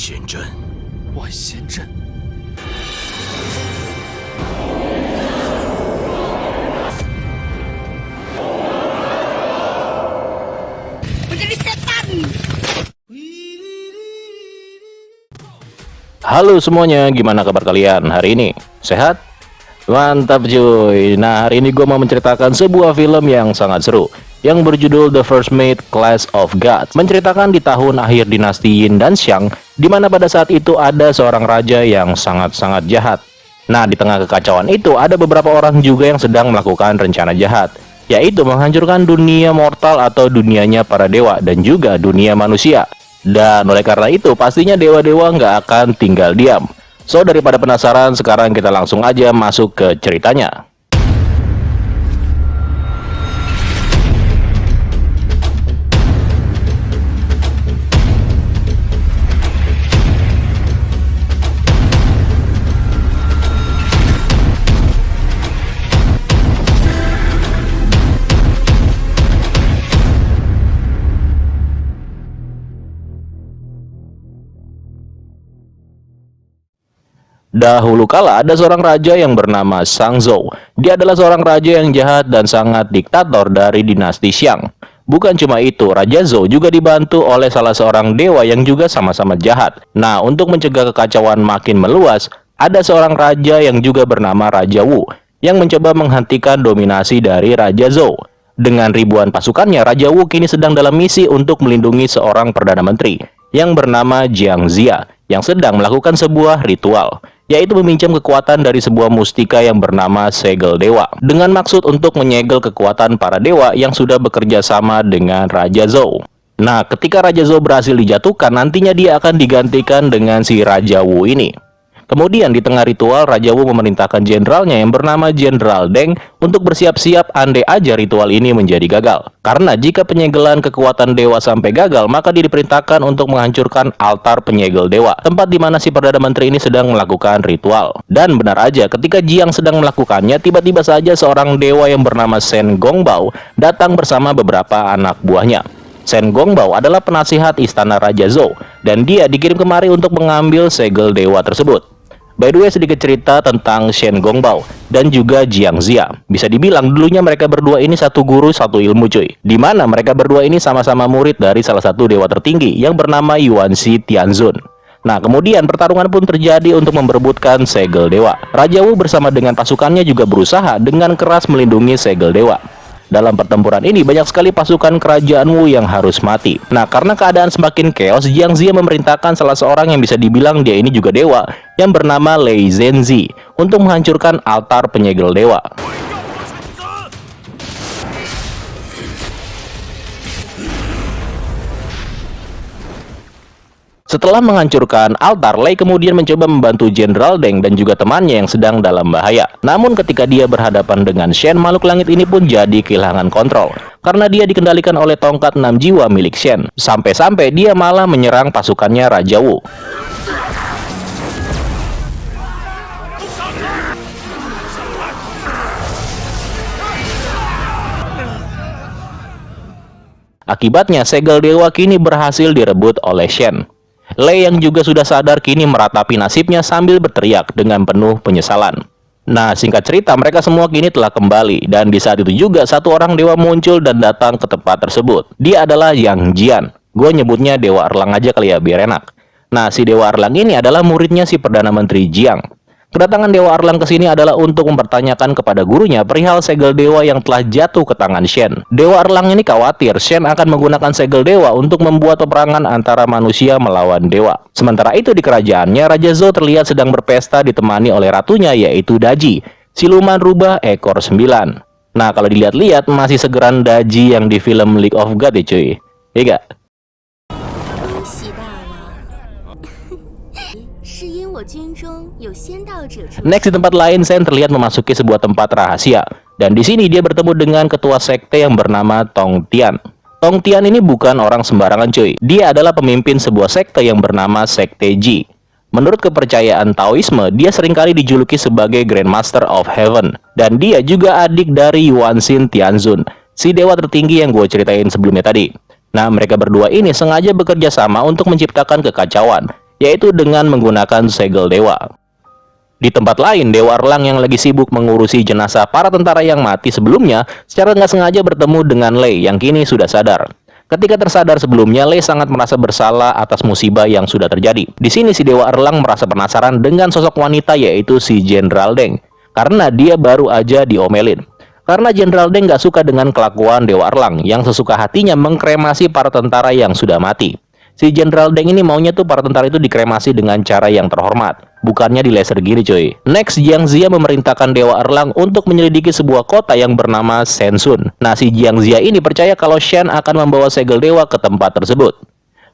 仙阵。万仙阵。Menjadi setan. Halo semuanya, gimana kabar kalian hari ini? Sehat? Mantap cuy. Nah, hari ini gue mau menceritakan sebuah film yang sangat seru yang berjudul The First Mate Clash of Gods. Menceritakan di tahun akhir dinasti Yin dan Xiang, di mana pada saat itu ada seorang raja yang sangat-sangat jahat. Nah, di tengah kekacauan itu ada beberapa orang juga yang sedang melakukan rencana jahat, yaitu menghancurkan dunia mortal atau dunianya para dewa dan juga dunia manusia. Dan oleh karena itu pastinya dewa-dewa nggak akan tinggal diam. So, daripada penasaran, sekarang kita langsung aja masuk ke ceritanya. Dahulu kala ada seorang raja yang bernama Sang Zhou. Dia adalah seorang raja yang jahat dan sangat diktator dari dinasti Xiang. Bukan cuma itu, Raja Zhou juga dibantu oleh salah seorang dewa yang juga sama-sama jahat. Nah, untuk mencegah kekacauan makin meluas, ada seorang raja yang juga bernama Raja Wu yang mencoba menghentikan dominasi dari Raja Zhou. Dengan ribuan pasukannya, Raja Wu kini sedang dalam misi untuk melindungi seorang Perdana Menteri yang bernama Jiang Zia yang sedang melakukan sebuah ritual, yaitu meminjam kekuatan dari sebuah mustika yang bernama Segel Dewa, dengan maksud untuk menyegel kekuatan para dewa yang sudah bekerja sama dengan Raja Zhou. Nah, ketika Raja Zhou berhasil dijatuhkan, nantinya dia akan digantikan dengan si Raja Wu ini. Kemudian di tengah ritual, Raja Wu memerintahkan jenderalnya yang bernama Jenderal Deng untuk bersiap-siap andai aja ritual ini menjadi gagal. Karena jika penyegelan kekuatan dewa sampai gagal, maka dia diperintahkan untuk menghancurkan altar penyegel dewa, tempat di mana si Perdana Menteri ini sedang melakukan ritual. Dan benar aja, ketika Jiang sedang melakukannya, tiba-tiba saja seorang dewa yang bernama Shen Gongbao datang bersama beberapa anak buahnya. Shen Gongbao adalah penasihat istana Raja Zhou, dan dia dikirim kemari untuk mengambil segel dewa tersebut. By the way, sedikit cerita tentang Shen Gongbao dan juga Jiang Zia. Bisa dibilang dulunya mereka berdua ini satu guru satu ilmu cuy. Dimana mereka berdua ini sama-sama murid dari salah satu dewa tertinggi yang bernama Yuanxi Tianzun. Nah, kemudian pertarungan pun terjadi untuk memperebutkan segel dewa. Raja Wu bersama dengan pasukannya juga berusaha dengan keras melindungi segel dewa. Dalam pertempuran ini banyak sekali pasukan kerajaan Wu yang harus mati. Nah, karena keadaan semakin chaos, Jiang Zia memerintahkan salah seorang yang bisa dibilang dia ini juga dewa, yang bernama Lei Zhenzi, untuk menghancurkan altar penyegel dewa. Setelah menghancurkan altar, Lei kemudian mencoba membantu Jenderal Deng dan juga temannya yang sedang dalam bahaya. Namun ketika dia berhadapan dengan Shen, makhluk langit ini pun jadi kehilangan kontrol, karena dia dikendalikan oleh tongkat 6 jiwa milik Shen. Sampai-sampai dia malah menyerang pasukannya Raja Wu. Akibatnya, segel dewa kini berhasil direbut oleh Shen. Lei yang juga sudah sadar kini meratapi nasibnya sambil berteriak dengan penuh penyesalan. Nah, singkat cerita, mereka semua kini telah kembali, dan di saat itu juga satu orang dewa muncul dan datang ke tempat tersebut. Dia adalah Yang Jian. Gue nyebutnya Dewa Erlang aja kali ya, biar enak. Nah, si Dewa Erlang ini adalah muridnya si Perdana Menteri Jiang. Kedatangan Dewa Erlang ke sini adalah untuk mempertanyakan kepada gurunya perihal segel dewa yang telah jatuh ke tangan Shen. Dewa Erlang ini khawatir Shen akan menggunakan segel dewa untuk membuat peperangan antara manusia melawan dewa. Sementara itu di kerajaannya, Raja Zhou terlihat sedang berpesta ditemani oleh ratunya, yaitu Daji, siluman rubah ekor 9. Nah, kalau dilihat-lihat masih segeran Daji yang di film League of God ya cuy. Iya gak? Next, di tempat lain, Shen terlihat memasuki sebuah tempat rahasia, dan di sini dia bertemu dengan ketua sekte yang bernama Tong Tian. Tong Tian ini bukan orang sembarangan cuy. Dia adalah pemimpin sebuah sekte yang bernama Sekte Ji. Menurut kepercayaan Taoisme, dia seringkali dijuluki sebagai Grandmaster of Heaven, dan dia juga adik dari Yuanxi Tianzun, si dewa tertinggi yang gue ceritain sebelumnya tadi. Nah, mereka berdua ini sengaja bekerja sama untuk menciptakan kekacauan, yaitu dengan menggunakan segel dewa. Di tempat lain, Dewa Erlang yang lagi sibuk mengurusi jenazah para tentara yang mati sebelumnya secara nggak sengaja bertemu dengan Lei yang kini sudah sadar. Ketika tersadar sebelumnya, Lei sangat merasa bersalah atas musibah yang sudah terjadi. Di sini si Dewa Erlang merasa penasaran dengan sosok wanita yaitu si Jenderal Deng, karena dia baru aja diomelin. Karena Jenderal Deng nggak suka dengan kelakuan Dewa Erlang yang sesuka hatinya mengkremasi para tentara yang sudah mati. Si Jenderal Deng ini maunya tuh para tentara itu dikremasi dengan cara yang terhormat, bukannya di laser gini cuy. Next, Jiang Zia memerintahkan Dewa Erlang untuk menyelidiki sebuah kota yang bernama Sensun. Nah, si Jiang Zia ini percaya kalau Shen akan membawa segel dewa ke tempat tersebut.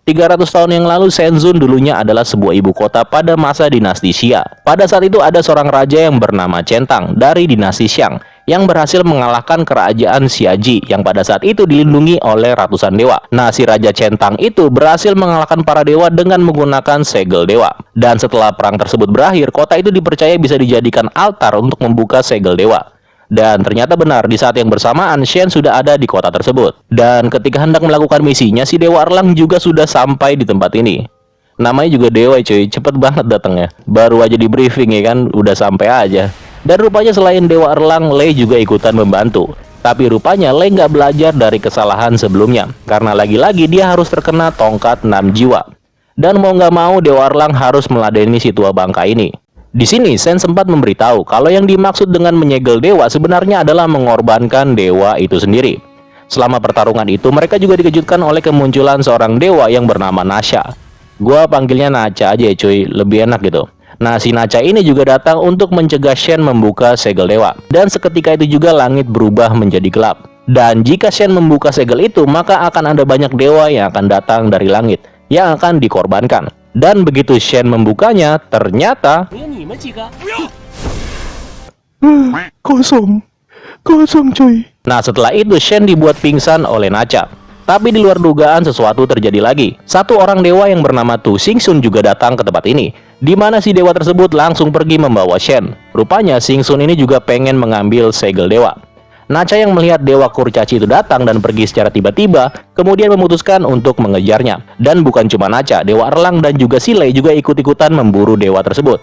300 tahun yang lalu, Shenzhen dulunya adalah sebuah ibu kota pada masa dinasti Xia. Pada saat itu ada seorang raja yang bernama Centang dari dinasti Xiang yang berhasil mengalahkan kerajaan Xiaji yang pada saat itu dilindungi oleh ratusan dewa. Nah, si Raja Centang itu berhasil mengalahkan para dewa dengan menggunakan segel dewa. Dan setelah perang tersebut berakhir, kota itu dipercaya bisa dijadikan altar untuk membuka segel dewa. Dan ternyata benar, di saat yang bersamaan Shen sudah ada di kota tersebut. Dan ketika hendak melakukan misinya, si Dewa Erlang juga sudah sampai di tempat ini. Namanya juga dewa cuy, cepet banget datangnya. Baru aja di briefing ya kan, udah sampai aja. Dan rupanya selain Dewa Erlang, Lei juga ikutan membantu. Tapi rupanya Lei nggak belajar dari kesalahan sebelumnya, karena lagi-lagi dia harus terkena tongkat 6 jiwa. Dan mau nggak mau Dewa Erlang harus meladeni si tua bangka ini. Di sini Shen sempat memberitahu kalau yang dimaksud dengan menyegel dewa sebenarnya adalah mengorbankan dewa itu sendiri. Selama pertarungan itu mereka juga dikejutkan oleh kemunculan seorang dewa yang bernama Nasha. Gua panggilnya Nacha aja ya cuy, lebih enak gitu. Nah, si Nacha ini juga datang untuk mencegah Shen membuka segel dewa. Dan seketika itu juga langit berubah menjadi gelap. Dan jika Shen membuka segel itu, maka akan ada banyak dewa yang akan datang dari langit yang akan dikorbankan. Dan begitu Shen membukanya, ternyata kosong cuy. Nah, setelah itu Shen dibuat pingsan oleh Nacha. Tapi di luar dugaan sesuatu terjadi lagi. Satu orang dewa yang bernama Tu Xingsun juga datang ke tempat ini, di mana si dewa tersebut langsung pergi membawa Shen. Rupanya Xingsun ini juga pengen mengambil segel dewa. Nacha yang melihat dewa kurcaci itu datang dan pergi secara tiba-tiba, kemudian memutuskan untuk mengejarnya. Dan bukan cuma Nacha, Dewa Erlang dan juga si Lei juga ikut-ikutan memburu dewa tersebut.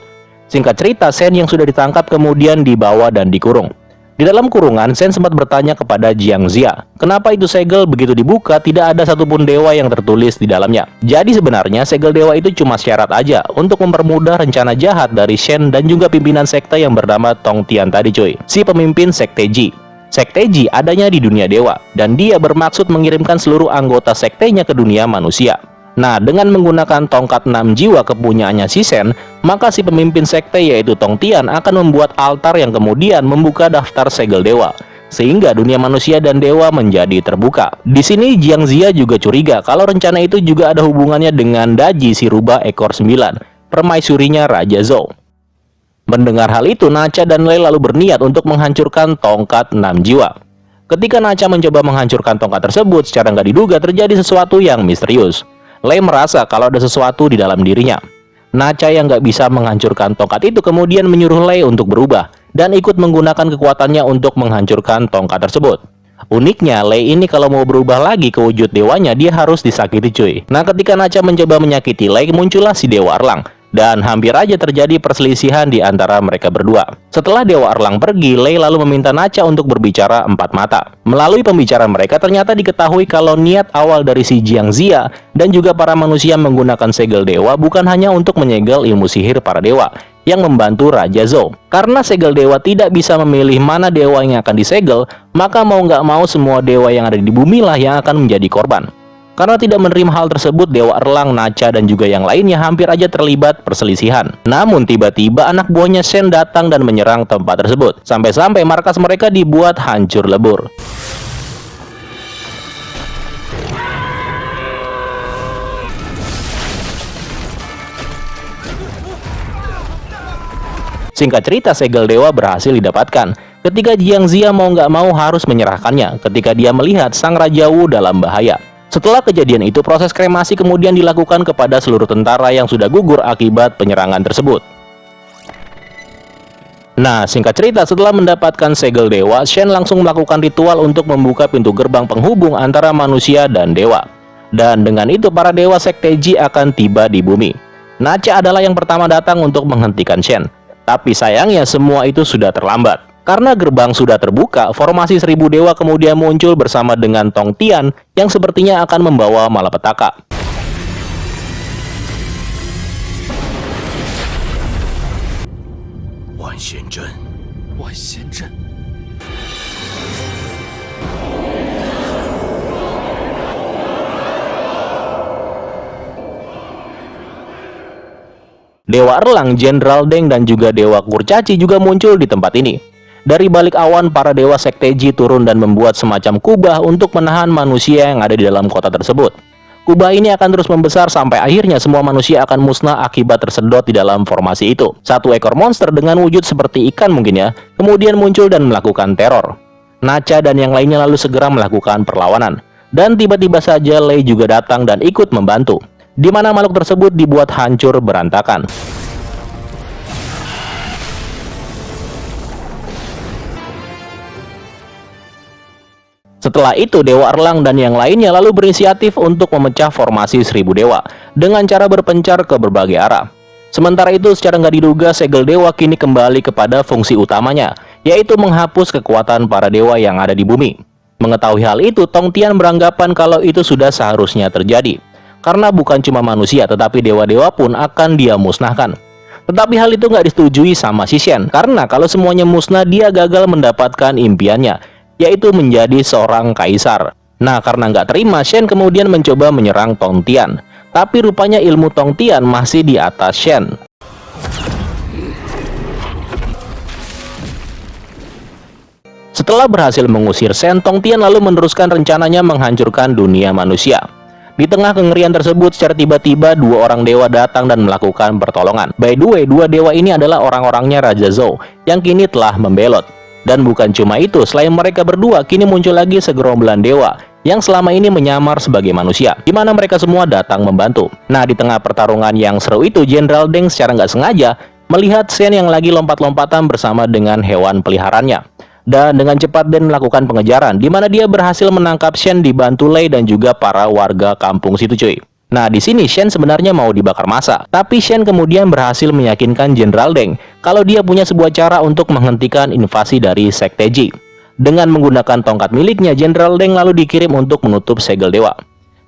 Singkat cerita, Shen yang sudah ditangkap kemudian dibawa dan dikurung. Di dalam kurungan, Shen sempat bertanya kepada Jiang Zia, kenapa itu segel begitu dibuka tidak ada satupun dewa yang tertulis di dalamnya. Jadi sebenarnya segel dewa itu cuma syarat aja untuk mempermudah rencana jahat dari Shen dan juga pimpinan sekte yang bernama Tong Tian tadi cuy, si pemimpin sekte Ji. Sekte Ji adanya di dunia dewa, dan dia bermaksud mengirimkan seluruh anggota sektenya ke dunia manusia. Nah, dengan menggunakan tongkat 6 jiwa kepunyaannya si Shen, maka si pemimpin sekte yaitu Tong Tian akan membuat altar yang kemudian membuka daftar segel dewa, sehingga dunia manusia dan dewa menjadi terbuka. Di sini Jiang Zia juga curiga kalau rencana itu juga ada hubungannya dengan Daji si rubah ekor 9, permaisurinya Raja Zhou. Mendengar hal itu, Nacha dan Lei lalu berniat untuk menghancurkan tongkat 6 jiwa. Ketika Nacha mencoba menghancurkan tongkat tersebut, secara nggak diduga terjadi sesuatu yang misterius. Lei merasa kalau ada sesuatu di dalam dirinya. Nacha yang nggak bisa menghancurkan tongkat itu kemudian menyuruh Lei untuk berubah dan ikut menggunakan kekuatannya untuk menghancurkan tongkat tersebut. Uniknya, Lei ini kalau mau berubah lagi ke wujud dewanya, dia harus disakiti cuy. Nah, ketika Nacha mencoba menyakiti Lei, muncullah si Dewa Erlang. Dan hampir aja terjadi perselisihan di antara mereka berdua. Setelah Dewa Erlang pergi, Lei lalu meminta Nacha untuk berbicara empat mata. Melalui pembicaraan mereka ternyata diketahui kalau niat awal dari si Jiang Zia dan juga para manusia menggunakan segel dewa bukan hanya untuk menyegel ilmu sihir para dewa yang membantu Raja Zhou. Karena segel dewa tidak bisa memilih mana dewa yang akan disegel, maka mau nggak mau semua dewa yang ada di bumi lah yang akan menjadi korban. Karena tidak menerima hal tersebut, Dewa Erlang, Nacha, dan juga yang lainnya hampir aja terlibat perselisihan. Namun tiba-tiba anak buahnya Shen datang dan menyerang tempat tersebut. Sampai-sampai markas mereka dibuat hancur lebur. Singkat cerita, segel dewa berhasil didapatkan. Ketika Jiang Zia mau nggak mau harus menyerahkannya ketika dia melihat sang Raja Wu dalam bahaya. Setelah kejadian itu, proses kremasi kemudian dilakukan kepada seluruh tentara yang sudah gugur akibat penyerangan tersebut. Nah, singkat cerita, setelah mendapatkan segel dewa, Shen langsung melakukan ritual untuk membuka pintu gerbang penghubung antara manusia dan dewa. Dan dengan itu, para dewa sekte Ji akan tiba di bumi. Nacha adalah yang pertama datang untuk menghentikan Shen. Tapi sayangnya semua itu sudah terlambat. Karena gerbang sudah terbuka, formasi 1000 dewa kemudian muncul bersama dengan Tong Tian yang sepertinya akan membawa malapetaka. Wan Xianzhen. Wan Xianzhen. Dewa Erlang, Jenderal Deng, dan juga Dewa Kurcaci juga muncul di tempat ini. Dari balik awan, para Dewa Sekte Ji turun dan membuat semacam kubah untuk menahan manusia yang ada di dalam kota tersebut. Kubah ini akan terus membesar sampai akhirnya semua manusia akan musnah akibat tersedot di dalam formasi itu. Satu ekor monster dengan wujud seperti ikan mungkin ya, kemudian muncul dan melakukan teror. Nacha dan yang lainnya lalu segera melakukan perlawanan. Dan tiba-tiba saja Lei juga datang dan ikut membantu, di mana makhluk tersebut dibuat hancur berantakan. Setelah itu, Dewa Erlang dan yang lainnya lalu berinisiatif untuk memecah formasi 1000 dewa dengan cara berpencar ke berbagai arah. Sementara itu, secara nggak diduga, segel dewa kini kembali kepada fungsi utamanya, yaitu menghapus kekuatan para dewa yang ada di bumi. Mengetahui hal itu, Tong Tian beranggapan kalau itu sudah seharusnya terjadi, karena bukan cuma manusia, tetapi dewa-dewa pun akan dia musnahkan. Tetapi hal itu nggak disetujui sama si Shen, karena kalau semuanya musnah, dia gagal mendapatkan impiannya, yaitu menjadi seorang kaisar. Nah, karena nggak terima, Shen kemudian mencoba menyerang Tong Tian. Tapi rupanya ilmu Tong Tian masih di atas Shen. Setelah berhasil mengusir Shen, Tong Tian lalu meneruskan rencananya menghancurkan dunia manusia. Di tengah kengerian tersebut, secara tiba-tiba dua orang dewa datang dan melakukan pertolongan. By the way, dua dewa ini adalah orang-orangnya Raja Zhou yang kini telah membelot. Dan bukan cuma itu, selain mereka berdua, kini muncul lagi segerombolan dewa yang selama ini menyamar sebagai manusia, di mana mereka semua datang membantu. Nah, di tengah pertarungan yang seru itu, Jenderal Deng secara nggak sengaja melihat Shen yang lagi lompat-lompatan bersama dengan hewan peliharaannya. Dan dengan cepat Deng melakukan pengejaran, di mana dia berhasil menangkap Shen dibantu Lei dan juga para warga kampung situ cuy. Nah, di sini Shen sebenarnya mau dibakar massa, tapi Shen kemudian berhasil meyakinkan Jenderal Deng kalau dia punya sebuah cara untuk menghentikan invasi dari Sekte Ji. Dengan menggunakan tongkat miliknya, Jenderal Deng lalu dikirim untuk menutup segel dewa.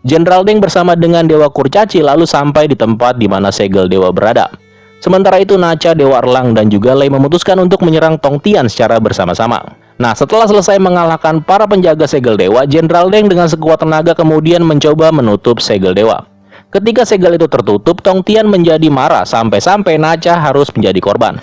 Jenderal Deng bersama dengan Dewa Kurcaci lalu sampai di tempat di mana segel dewa berada. Sementara itu, Nacha, Dewa Erlang, dan juga Lei memutuskan untuk menyerang Tong Tian secara bersama-sama. Nah, setelah selesai mengalahkan para penjaga segel dewa, Jenderal Deng dengan sekuat tenaga kemudian mencoba menutup segel dewa. Ketika segel itu tertutup, Tong Tian menjadi marah sampai-sampai Nacha harus menjadi korban.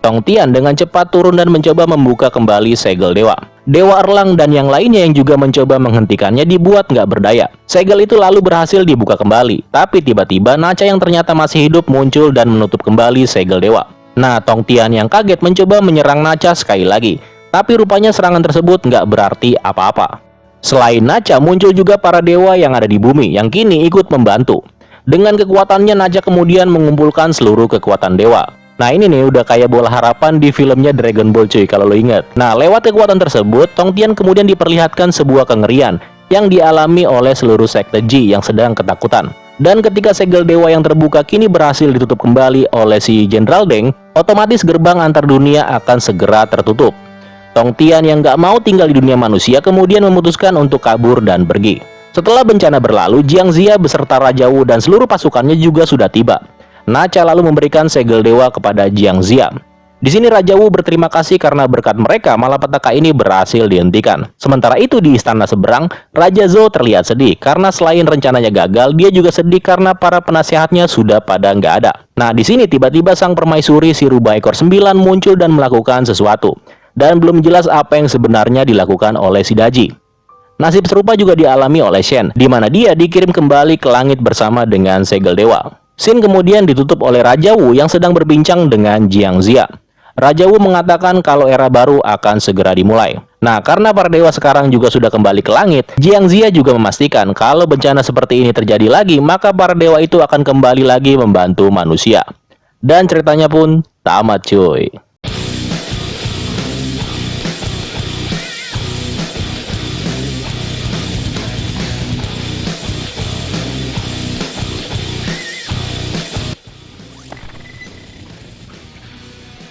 Tong Tian dengan cepat turun dan mencoba membuka kembali segel dewa. Dewa Erlang dan yang lainnya yang juga mencoba menghentikannya dibuat nggak berdaya. Segel itu lalu berhasil dibuka kembali, tapi tiba-tiba Nacha yang ternyata masih hidup muncul dan menutup kembali segel dewa. Nah, Tong Tian yang kaget mencoba menyerang Nacha sekali lagi, tapi rupanya serangan tersebut nggak berarti apa-apa. Selain Nacha, muncul juga para dewa yang ada di bumi yang kini ikut membantu. Dengan kekuatannya, Nacha kemudian mengumpulkan seluruh kekuatan dewa. Nah, ini nih udah kayak bola harapan di filmnya Dragon Ball cuy, kalau lo ingat. Nah, lewat kekuatan tersebut, Tong Tian kemudian diperlihatkan sebuah kengerian yang dialami oleh seluruh Sekte Ji yang sedang ketakutan. Dan ketika segel dewa yang terbuka kini berhasil ditutup kembali oleh si Jenderal Deng, otomatis gerbang antar dunia akan segera tertutup. Tong Tian yang nggak mau tinggal di dunia manusia kemudian memutuskan untuk kabur dan pergi. Setelah bencana berlalu, Jiang Zia beserta Raja Wu dan seluruh pasukannya juga sudah tiba. Nacha lalu memberikan segel dewa kepada Jiang Zia. Di sini Raja Wu berterima kasih karena berkat mereka malapetaka ini berhasil dihentikan. Sementara itu di istana seberang, Raja Zhou terlihat sedih karena selain rencananya gagal, dia juga sedih karena para penasehatnya sudah pada nggak ada. Nah, di sini tiba-tiba sang permaisuri si rubah ekor 9 muncul dan melakukan sesuatu. Dan belum jelas apa yang sebenarnya dilakukan oleh si Daji. Nasib serupa juga dialami oleh Shen, di mana dia dikirim kembali ke langit bersama dengan segel dewa. Scene kemudian ditutup oleh Raja Wu yang sedang berbincang dengan Jiang Zia. Raja Wu mengatakan kalau era baru akan segera dimulai. Nah, karena para dewa sekarang juga sudah kembali ke langit, Jiang Zia juga memastikan kalau bencana seperti ini terjadi lagi, maka para dewa itu akan kembali lagi membantu manusia. Dan ceritanya pun tamat cuy.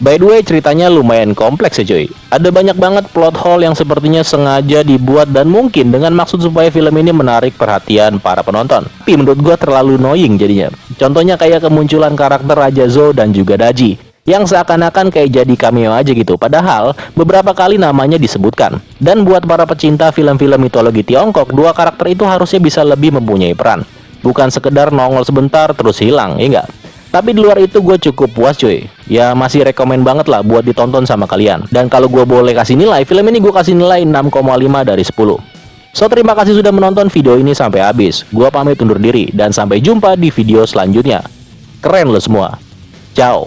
By the way, ceritanya lumayan kompleks ya cuy. Ada banyak banget plot hole yang sepertinya sengaja dibuat dan mungkin dengan maksud supaya film ini menarik perhatian para penonton. Tapi menurut gua terlalu annoying jadinya. Contohnya kayak kemunculan karakter Raja Zhou dan juga Daji, yang seakan-akan kayak jadi cameo aja gitu. Padahal beberapa kali namanya disebutkan. Dan buat para pecinta film-film mitologi Tiongkok, dua karakter itu harusnya bisa lebih mempunyai peran. Bukan sekedar nongol sebentar terus hilang, ya enggak? Tapi di luar itu gue cukup puas cuy. Ya masih rekomen banget lah buat ditonton sama kalian. Dan kalau gue boleh kasih nilai, film ini gue kasih nilai 6,5 dari 10. So terima kasih sudah menonton video ini sampai habis. Gue pamit undur diri dan sampai jumpa di video selanjutnya. Keren lo semua. Ciao.